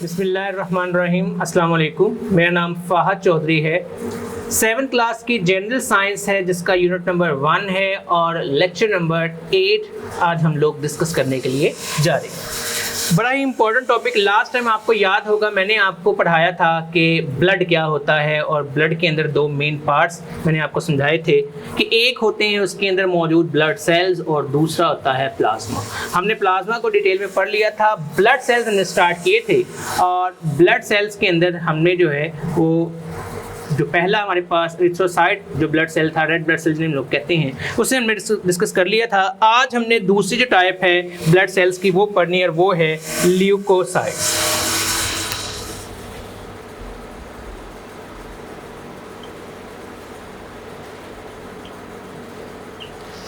बिस्मिल्लाहिर्रहमानिर्रहीम। अस्सलाम वालेकुम। मेरा नाम फ़ाहद चौधरी है। 7th क्लास की जनरल साइंस है जिसका यूनिट नंबर 1 है और लेक्चर नंबर 8 आज हम लोग डिस्कस करने के लिए जा रहे हैं। बड़ा ही इंपॉर्टेंट टॉपिक। लास्ट टाइम आपको याद होगा मैंने आपको पढ़ाया था कि ब्लड क्या होता है और ब्लड के अंदर दो मेन पार्ट्स मैंने आपको समझाए थे कि एक होते हैं उसके अंदर मौजूद ब्लड सेल्स और दूसरा होता है प्लाज्मा। हमने प्लाज्मा को डिटेल में पढ़ लिया था, ब्लड सेल्स हमने स्टार्ट किए थे और ब्लड सेल्स के अंदर हमने जो है वो जो पहला हमारे पास एरिथ्रोसाइट जो ब्लड सेल था, रेड ब्लड सेल जिन्हें हम लोग कहते हैं, उसे हमने डिस्कस कर लिया था। आज हमने दूसरी जो टाइप है ब्लड सेल्स की वो पढ़नी है और वो है ल्यूकोसाइट्स।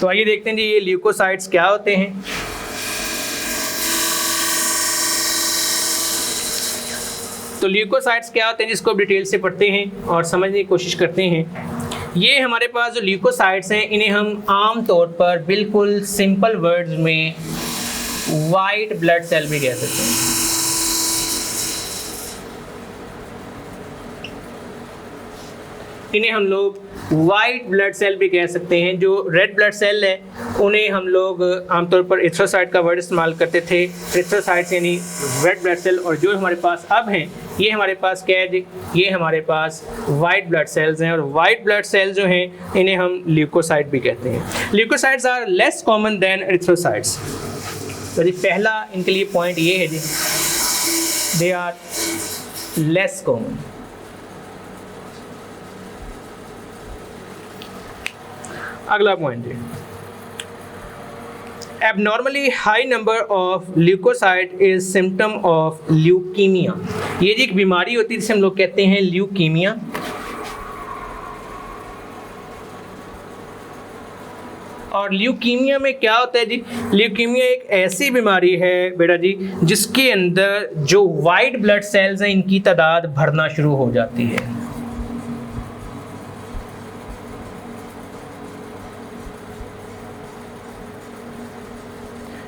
तो आइए देखते हैं जी ये ल्यूकोसाइट्स क्या होते हैं। तो ल्यूकोसाइट्स क्या होते हैं जिसको अब डिटेल से पढ़ते हैं और समझने की कोशिश करते हैं। ये हमारे पास जो ल्यूकोसाइट्स हैं इन्हें हम आम तौर पर बिल्कुल सिंपल वर्ड्स में वाइट ब्लड सेल भी कह सकते हैं। इन्हें हम लोग वाइट ब्लड सेल भी कह सकते हैं। जो रेड ब्लड सेल है उन्हें हम लोग आमतौर पर एरिथ्रोसाइट का वर्ड इस्तेमाल करते थे। एरिथ्रोसाइट्स यानी रेड ब्लड सेल, और जो हमारे पास अब हैं ये हमारे पास क्या है, ये हमारे पास वाइट ब्लड सेल्स हैं। और वाइट ब्लड सेल्स जो हैं इन्हें हम ल्यूकोसाइट भी कहते हैं। Leukocytes are less common than erythrocytes. तो जी पहला इनके लिए पॉइंट ये है जी, दे आर लेस कॉमन। अगला पॉइंट है abnormally high number of leukocyte is symptom of leukaemia. ये जी एक बीमारी होती है जिसे हम लोग कहते हैं ल्यूकीमिया। और ल्यूकीमिया में क्या होता है जी, ल्यूकीमिया एक ऐसी बीमारी है बेटा जी जिसके अंदर जो वाइट ब्लड सेल्स हैं इनकी तादाद बढ़ना शुरू हो जाती है।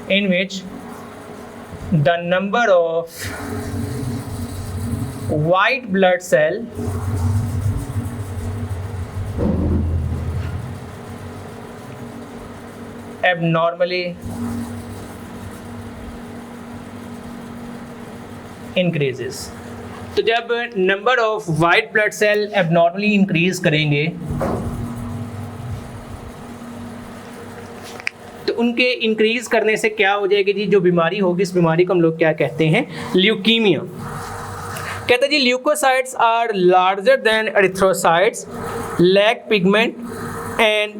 in which the number of white blood cell abnormally increases। तो जब number of white blood cell abnormally increase करेंगे तो उनके इंक्रीज करने से क्या हो जाएगी जी, जो बीमारी होगी इस बीमारी को हम लोग क्या कहते हैं, ल्यूकीमिया। कहते हैं जी leucocytes are larger than erythrocytes, lack pigment and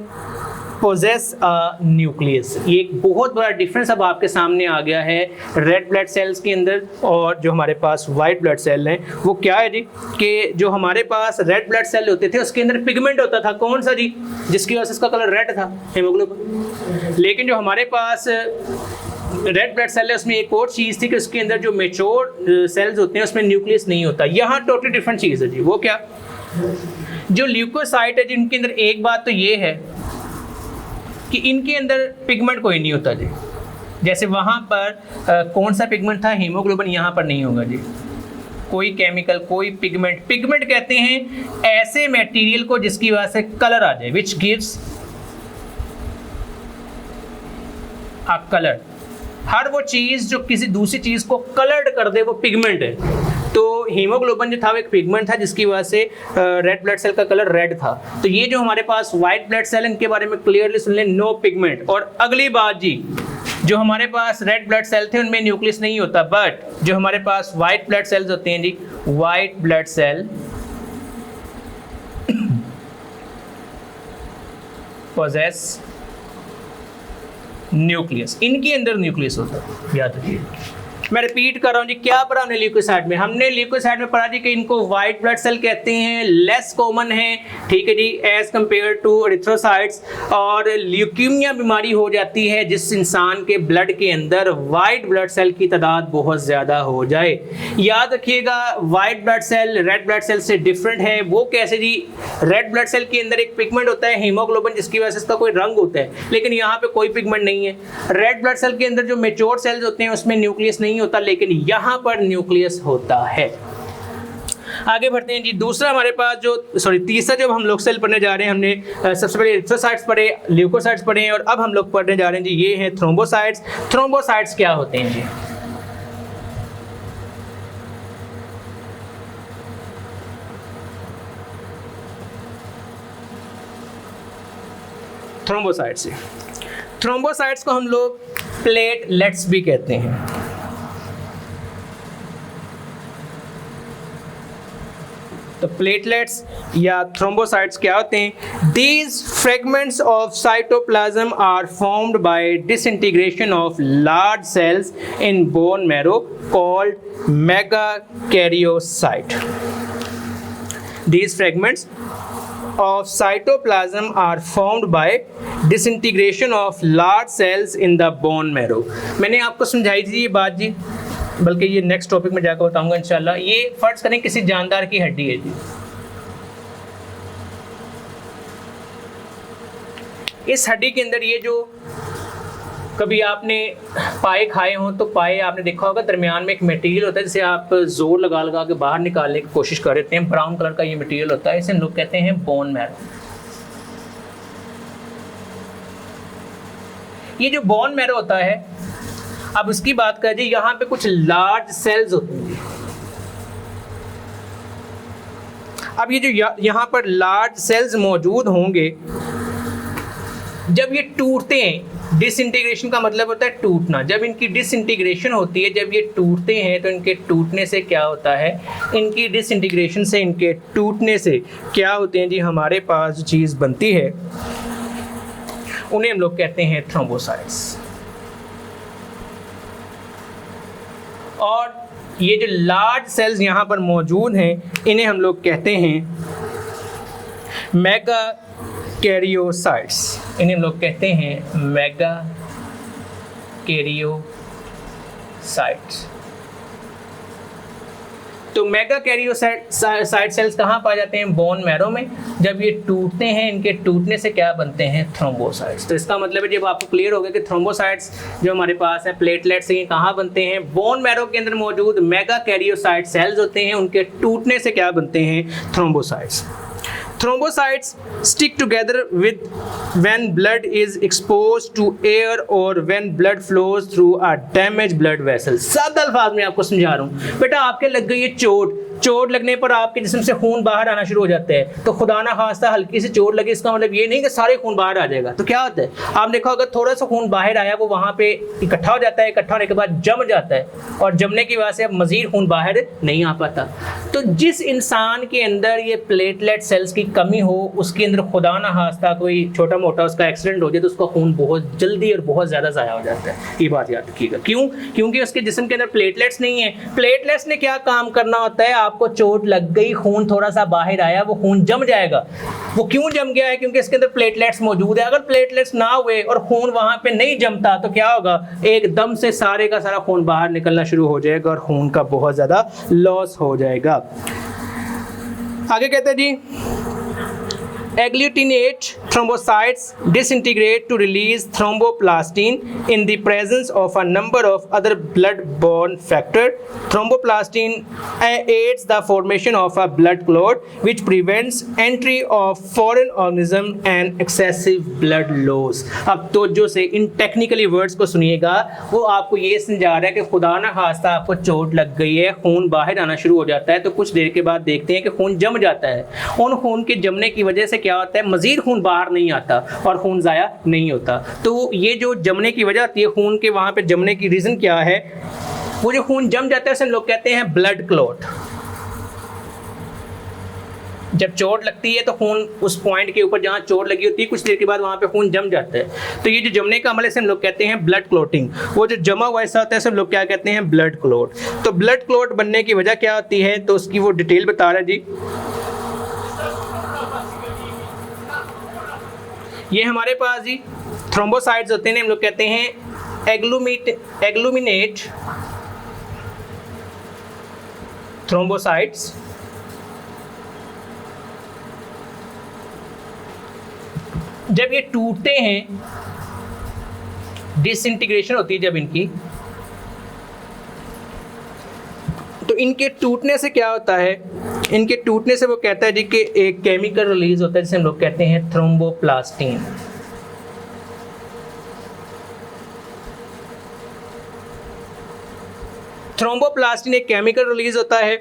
possess a nucleus. ये एक बहुत बड़ा डिफरेंस अब आपके सामने आ गया है रेड ब्लड सेल्स के अंदर और जो हमारे पास वाइट ब्लड सेल हैं। वो क्या है जी कि जो हमारे पास रेड ब्लड सेल होते थे उसके अंदर पिगमेंट होता था। कौन सा जी, जिसकी वजह से उसका कलर रेड था, हीमोग्लोबिन। लेकिन जो हमारे पास रेड ब्लड सेल है उसमें एक और चीज़ थी कि उसके अंदर जो मेच्योर सेल्स होते हैं उसमें न्यूक्लियस नहीं होता। यहाँ टोटली डिफरेंट चीज़ है जी। वो क्या, जो ल्यूकोसाइट है जिनके अंदर एक बात तो ये है कि इनके अंदर पिगमेंट कोई नहीं होता जी। जैसे वहाँ पर कौन सा पिगमेंट था, हीमोग्लोबिन, यहाँ पर नहीं होगा जी। कोई केमिकल, कोई पिगमेंट। पिगमेंट कहते हैं ऐसे मटेरियल को जिसकी वजह से कलर आ जाए, विच गिव्स अ कलर। हर वो चीज़ जो किसी दूसरी चीज़ को कलर्ड कर दे वो पिगमेंट है। तो हीमोग्लोबिन जो था वो एक पिगमेंट था जिसकी वजह से रेड ब्लड सेल का कलर रेड था। तो ये जो हमारे पास वाइट ब्लड सेल इनके बारे में क्लियरली सुन लें, नो पिगमेंट। और अगली बात जी, जो हमारे पास रेड ब्लड सेल थे उनमें न्यूक्लियस नहीं होता, बट जो हमारे पास वाइट ब्लड सेल्स होते हैं जी, white blood cell possess nucleus. इनके अंदर न्यूक्लियस होता है, याद रखिए। मैं रिपीट कर रहा हूँ जी, क्या पढ़ा हमने ल्यूकोसाइट में? हमने ल्यूकोसाइट में पढ़ा जी कि इनको वाइट ब्लड सेल कहते हैं, लेस कॉमन है, ठीक है जी, एज कंपेयर टू एरिथ्रोसाइट्स। और ल्यूकीमिया बीमारी हो जाती है जिस इंसान के ब्लड के अंदर वाइट ब्लड सेल की तादाद बहुत ज़्यादा हो जाए। याद रखिएगा white blood cell red blood cell से डिफरेंट है। वो कैसे जी? रेड ब्लड सेल के अंदर एक पिगमेंट होता है हीमोग्लोबिन, जिसकी वजह से इसका कोई रंग होता है, लेकिन यहाँ पे कोई पिगमेंट नहीं है। रेड ब्लड सेल के अंदर जो मेच्योर सेल्स होते हैं उसमें न्यूक्लियस नहीं नहीं होता, लेकिन यहाँ पर न्यूक्लियस होता है। आगे बढ़ते हैं जी। दूसरा हमारे पास तीसरा जब हम लोग सेल पढ़ने जा रहे हैं, हमने सबसे पहले एरिथ्रोसाइट्स पढ़े, ल्यूकोसाइट्स पढ़े हैं, और अब हम लोग पढ़ने जा रहे हैं जी, ये हैं थ्रोम्बोसाइट्स। थ्रोम्बोसाइट्स क्या होते हैं जी? थ्रोम्बोसाइट्स को हम लोग प्लेटलेट्स भी कहते हैं। तो प्लेटलेट्स या थ्रोम्बोसाइट्स क्या होते हैं? These fragments of cytoplasm are formed by disintegration of large cells in bone marrow called megakaryocyte. These fragments of cytoplasm are formed by disintegration of large cells in the bone marrow. मैंने आपको समझाई थी ये बात जी, बल्कि ये next topic में जाकर बताऊंगा इंशाल्लाह। ये फर्ज करें किसी जानदार की हड्डी है जी, इस हड्डी के अंदर ये जो कभी आपने पाए खाए हों तो पाए आपने देखा होगा, दरमियान में एक मटेरियल होता है जिसे आप जोर लगा लगा के बाहर निकालने की कोशिश कर रहे हैं, ब्राउन कलर का ये मटेरियल होता है, इसे हम लोग कहते हैं बोन मैरो। ये जो बोन मैरो होता है, अब उसकी बात करें जी, यहाँ पे कुछ लार्ज सेल्स होते हैं। अब ये जो यहाँ पर लार्ज सेल्स मौजूद होंगे, जब ये टूटते हैं, डिसइंटीग्रेशन का मतलब होता है टूटना, जब इनकी डिसइंटीग्रेशन होती है, जब ये टूटते हैं तो इनके टूटने से क्या होता है, इनकी डिसइंटीग्रेशन से, इनके टूटने से क्या होते हैं जी, हमारे पास जो चीज़ बनती है उन्हें हम लोग कहते हैं थ्रोम्बोसाइट्स। और ये जो लार्ज सेल्स यहाँ पर मौजूद हैं, इन्हें हम लोग कहते हैं मेगाकैरियोसाइट्स। इन्हें हम लोग कहते हैं मेगाकैरियोसाइट्स। तो मेगाकैरियोसाइट सेल्स कहाँ पाए जाते हैं? बोन मैरो में। जब ये टूटते हैं, इनके टूटने से क्या बनते हैं? थ्रोम्बोसाइट्स। तो इसका मतलब है जब आपको क्लियर हो गया कि थ्रोम्बोसाइट्स जो हमारे पास है, प्लेटलेट्स, ये कहाँ बनते हैं? बोन मैरो के अंदर मौजूद मेगाकैरियोसाइट सेल्स होते हैं, उनके टूटने से क्या बनते हैं? Thrombocytes. Thrombocytes stick together when blood is exposed to air or when blood flows through a damaged blood vessel। सादा अल्फाज में आपको समझा रहा हूँ बेटा, आपके लग गई है चोट लगने पर आपके जिस्म से खून बाहर आना शुरू हो जाता है। तो खुदा ना खास्ता हल्की सी चोट लगी, इसका मतलब ये नहीं कि सारे खून बाहर आ जाएगा। तो क्या होता है, आप देखो अगर थोड़ा सा खून बाहर आया, वो वहाँ पे इकट्ठा हो जाता है, इकट्ठा होने के बाद जम जाता है, और जमने की वजह से अब मजीद खून बाहर नहीं आ पाता। तो जिस इंसान के अंदर ये प्लेटलेट सेल्स की कमी हो, उसके अंदर खुदा ना खास्ता कोई छोटा मोटा उसका एक्सीडेंट हो जाए, तो उसका खून बहुत जल्दी और बहुत ज़्यादा ज़ाया हो जाता है। ये बात याद रखिएगा। क्यों? क्योंकि उसके जिस्म के अंदर प्लेटलेट्स नहीं है। प्लेटलेट्स ने क्या काम करना होता है, आपको चोट लग गई, खून थोड़ा सा बाहर आया, वो खून जम जाएगा। वो क्यों जम गया है? क्योंकि इसके अंदर प्लेटलेट्स मौजूद है। अगर प्लेटलेट्स ना हुए और खून वहां पे नहीं जमता तो क्या होगा, एकदम से सारे का सारा खून बाहर निकलना शुरू हो जाएगा और खून का बहुत ज्यादा लॉस हो जाएगा। आगे कहते हैं जी, agglutinate thrombocytes disintegrate to release thromboplastin in the presence of a number of other blood-borne factors. Thromboplastin aids the formation of a blood clot which prevents entry of foreign organism and excessive blood loss. अब तवज्जो से इन technically words को सुनिएगा। वो आपको ये समझा रहा है कि खुदा ना खास्ता आपको चोट लग गई है, खून बाहर आना शुरू हो जाता है, तो कुछ देर के बाद देखते हैं कि खून जम जाता है। उन खून के जमने की वजह से क्या होता है, मजीद खून बाहर नहीं आता और खून ज़ाया नहीं होता। तो ये जो जमने की वजह होती है, खून के वहाँ पे जमने की रीज़न क्या है, वो जो खून जम जाता है उसे हम लोग कहते हैं ब्लड क्लॉट। जब चोट लगती है तो खून उस पॉइंट के ऊपर जहाँ चोट लगी होती है, कुछ देर के बाद वहाँ पे खून जम जाता है। तो ये जो जमने का अमल है इसे हम लोग कहते हैं ब्लड क्लॉटिंग। वो जो जमा हुआ ऐसा होता है, सब लोग क्या कहते हैं, ब्लड क्लॉट। तो ब्लड क्लॉट बनने की वजह क्या होती है, तो उसकी वो डिटेल बता रहा है जी। ये हमारे पास जी थ्रोम्बोसाइट्स होते हैं, हम लोग कहते हैं एग्लूमिनेट थ्रोम्बोसाइट्स। जब ये टूटते हैं, डिसइंटीग्रेशन होती है जब इनकी, तो इनके टूटने से क्या होता है, इनके टूटने से वो कहता है जी कि एक केमिकल रिलीज होता है जिसे हम लोग कहते हैं थ्रोम्बोप्लास्टिन। थ्रोम्बोप्लास्टिन एक केमिकल रिलीज होता है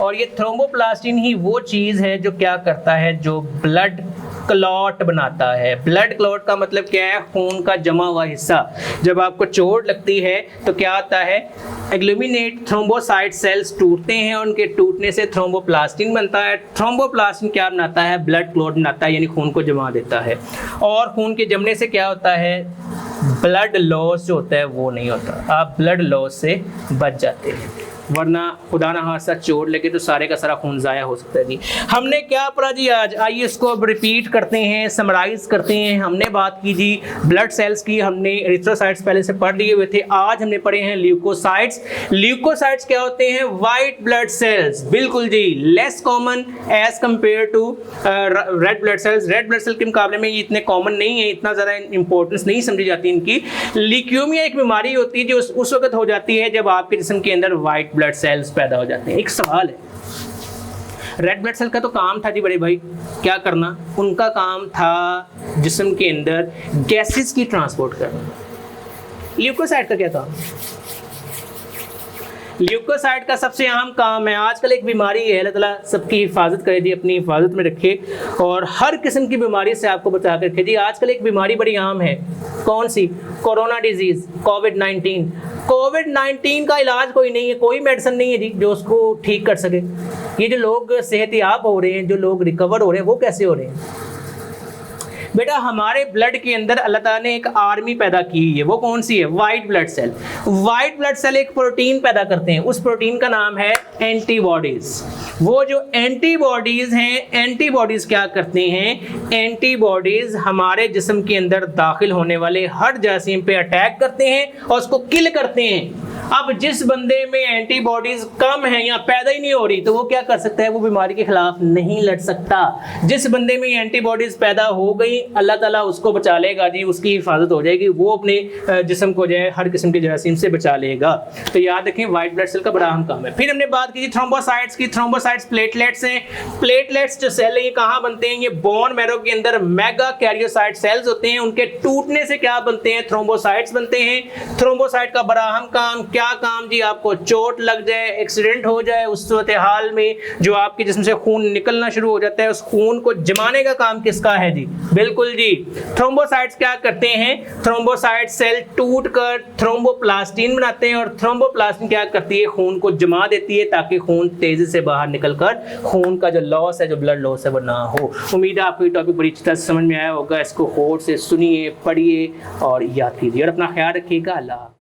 और ये थ्रोम्बोप्लास्टिन ही वो चीज़ है जो क्या करता है, जो ब्लड क्लॉट बनाता है। ब्लड क्लॉट का मतलब क्या है, खून का जमा हुआ हिस्सा। जब आपको चोट लगती है तो क्या होता है, एग्लूमिनेट थ्रोम्बोसाइट सेल्स टूटते हैं और उनके टूटने से थ्रोम्बोप्लास्टिन बनता है। थ्रोम्बोप्लास्टिन क्या बनाता है, ब्लड क्लॉट बनाता है, यानी खून को जमा देता है। और खून के जमने से क्या होता है, ब्लड लॉस जो होता है वो नहीं होता, आप ब्लड लॉस से बच जाते हैं, वरना खुदा ना खास्ता चोट लगे तो सारे का सारा खून ज़ाया हो सकता है जी। हमने क्या पढ़ा जी आज, आइए इसको अब रिपीट करते हैं, समराइज करते हैं। हमने बात की जी ब्लड सेल्स की, हमने एरिथ्रोसाइट्स पहले से पढ़ लिए हुए थे। आज हमने पढ़े हैं ल्यूकोसाइट्स। ल्यूकोसाइट्स क्या होते हैं, वाइट ब्लड सेल्स, बिल्कुल जी, less common as compared to red blood cells. Red blood cell के मुकाबले में ये इतने कॉमन नहीं है, इतना ज़्यादा इंपॉर्टेंस नहीं समझी जाती इनकी। ल्यूकेमिया एक बीमारी होती है जो उस वक्त हो जाती है जब आपके जिस्म के अंदर वाइट ब्लड सेल्स पैदा हो जाते हैं। एक सवाल है, रेड ब्लड सेल का तो काम था जी बड़े भाई क्या करना, उनका काम था जिस्म के अंदर गैसेस की ट्रांसपोर्ट करना। ल्यूकोसाइट का क्या काम, ल्यूकोसाइट का सबसे अहम काम है, आजकल एक बीमारी है, अल्लाह ताला सबकी हिफाजत करे जी, अपनी हिफाजत में रखे और हर किस्म की बीमारी से आपको बचा कर रखे जी। आजकल एक बीमारी बड़ी आम है, कौन सी, कोरोना डिजीज़, कोविड-19। कोविड-19 का इलाज कोई नहीं है, कोई मेडिसिन नहीं है जी जो उसको ठीक कर सके। ये जो लोग सेहतियाब हो रहे हैं, जो लोग रिकवर हो रहे हैं, वो कैसे हो रहे हैं बेटा, हमारे ब्लड के अंदर अल्लाह ताला ने एक आर्मी पैदा की है, वो कौन सी है, white blood cell. White blood cell एक प्रोटीन पैदा करते हैं, उस प्रोटीन का नाम है एंटीबॉडीज। वो जो एंटीबॉडीज हैं, एंटीबॉडीज क्या करते हैं, एंटीबॉडीज हमारे जिस्म के अंदर दाखिल होने वाले हर जरासीम पे अटैक करते हैं और उसको किल करते हैं। अब जिस बंदे में एंटीबॉडीज कम है या पैदा ही नहीं हो रही तो वो क्या कर सकता है, वो बीमारी के खिलाफ नहीं लड़ सकता। जिस बंदे में एंटीबॉडीज पैदा हो गई अल्लाह ताला उसको बचा लेगा जी, उसकी हिफाजत हो जाएगी, वो अपने जिस्म को जो है हर किस्म के जरासीम से बचा लेगा। तो याद रखें वाइट ब्लड सेल का बड़ा अहम काम है। फिर हमने बात की थ्रोम्बोसाइट्स की। थ्रोम्बोसाइट्स प्लेटलेट्स हैं। प्लेटलेट्स जो सेल है ये कहाँ बनते हैं, ये बोन मैरो के अंदर मेगा कैरियोसाइट सेल्स होते हैं, उनके टूटने से क्या बनते हैं, थ्रोम्बोसाइट्स बनते हैं। थ्रोम्बोसाइट का बड़ा अहम काम, क्या काम जी, आपको चोट लग जाए, एक्सीडेंट हो जाए, उस सूरत हाल में जो आपके जिस्म से खून निकलना शुरू हो जाता है, उस खून को जमाने का काम किसका है जी, बिल्कुल जी, थ्रोम्बोसाइट्स क्या करते हैं, थ्रोम्बोसाइट सेल टूट कर थ्रोम्बोप्लास्टिन बनाते हैं और थ्रोम्बोप्लास्टिन क्या करती है, खून को जमा देती है ताकि खून तेजी से बाहर निकलकर खून का जो लॉस है, जो ब्लड लॉस है वो ना हो। उम्मीद है आपको ये टॉपिक बड़ी अच्छी तरह से समझ में आया होगा। इसको गौर से सुनिए, पढ़िए और याद कीजिए और अपना ख्याल रखिएगा। अल्लाह।